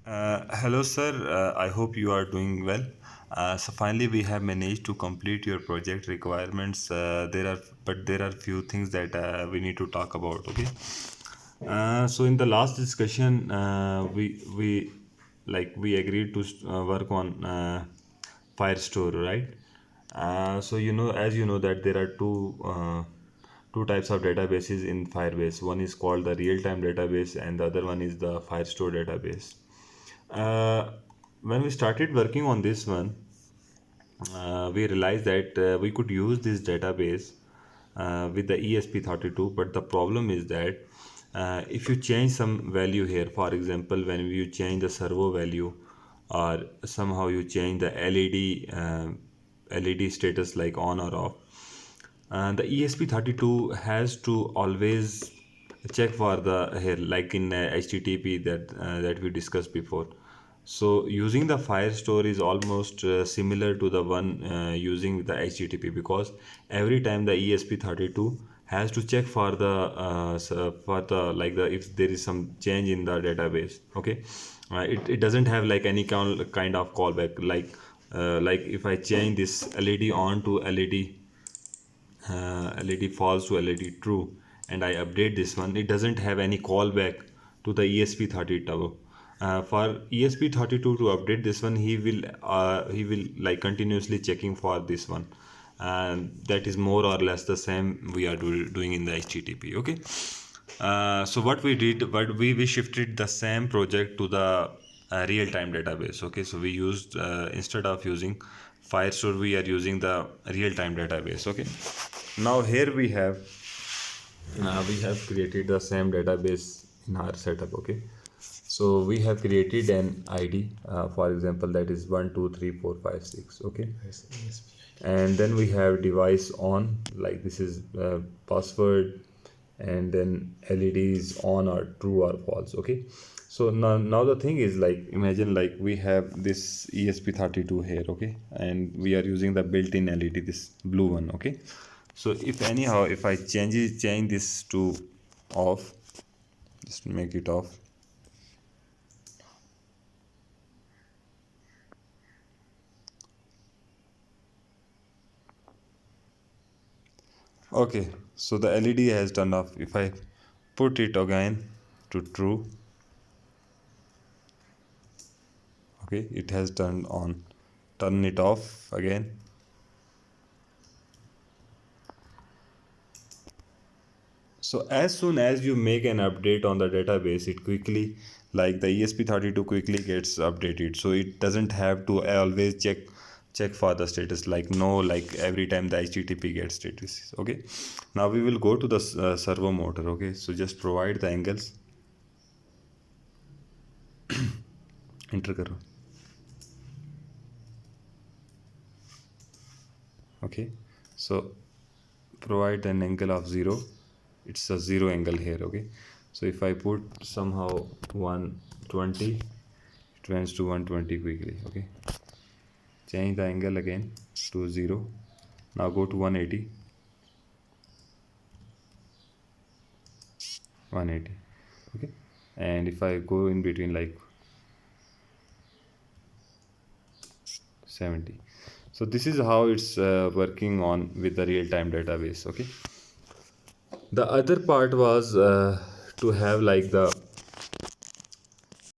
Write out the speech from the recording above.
Hello, sir. I hope you are doing well. So finally, we have managed to complete your project requirements. There are few things that we need to talk about. Okay. So in the last discussion, we agreed to work on Firestore, right? So as you know that there are two types of databases in Firebase. One is called the real-time database, and the other one is the Firestore database. Uh, when we started working on this one, we realized that we could use this database with the esp32, but the problem is that if you change some value here, for example, when you change the servo value or somehow you change the led status like on or off, the esp32 has to always check for the here like in http that we discussed before. So using the Firestore is almost similar to the one using the http, because every time the esp32 has to check for the for the like the if there is some change in the database. Okay. It doesn't have like any kind of callback, like if I change this led on to led false to led true, and I update this one, it doesn't have any callback to the esp32. For esp32 to update this one, he will like continuously checking for this one, and that is more or less the same we are doing in the http. Okay. So what we did, but we shifted the same project to the real-time database. Okay, so we used instead of using Firestore, we are using the real-time database. Okay, now here we have created the same database in our setup. Okay, so we have created an ID, for example, that is 12345 6. Okay, and then we have device on, like this is password, and then led is on or true or false. Okay, so now the thing is, like, imagine like we have this esp32 here. Okay, and we are using the built-in led, this blue one. Okay, so if anyhow if I change this to off, just make it off. Okay, so the led has turned off. If I put it again to true, okay, it has turned on. Turn it off again. So as soon as you make an update on the database, it quickly, like the esp32 quickly gets updated, so it doesn't have to always check for the status, like no, like every time the http gets status. Okay, now we will go to the servo motor. Okay, so just provide the angles, enter karo. Okay, so provide an angle of 0. It's a 0 angle here. Okay, so if I put somehow 120, it went to 120 quickly. Okay, change the angle again to 0. Now go to 180. 180. Okay, and if I go in between like 70. So this is how it's working on with the real-time database. Okay, the other part was to have like the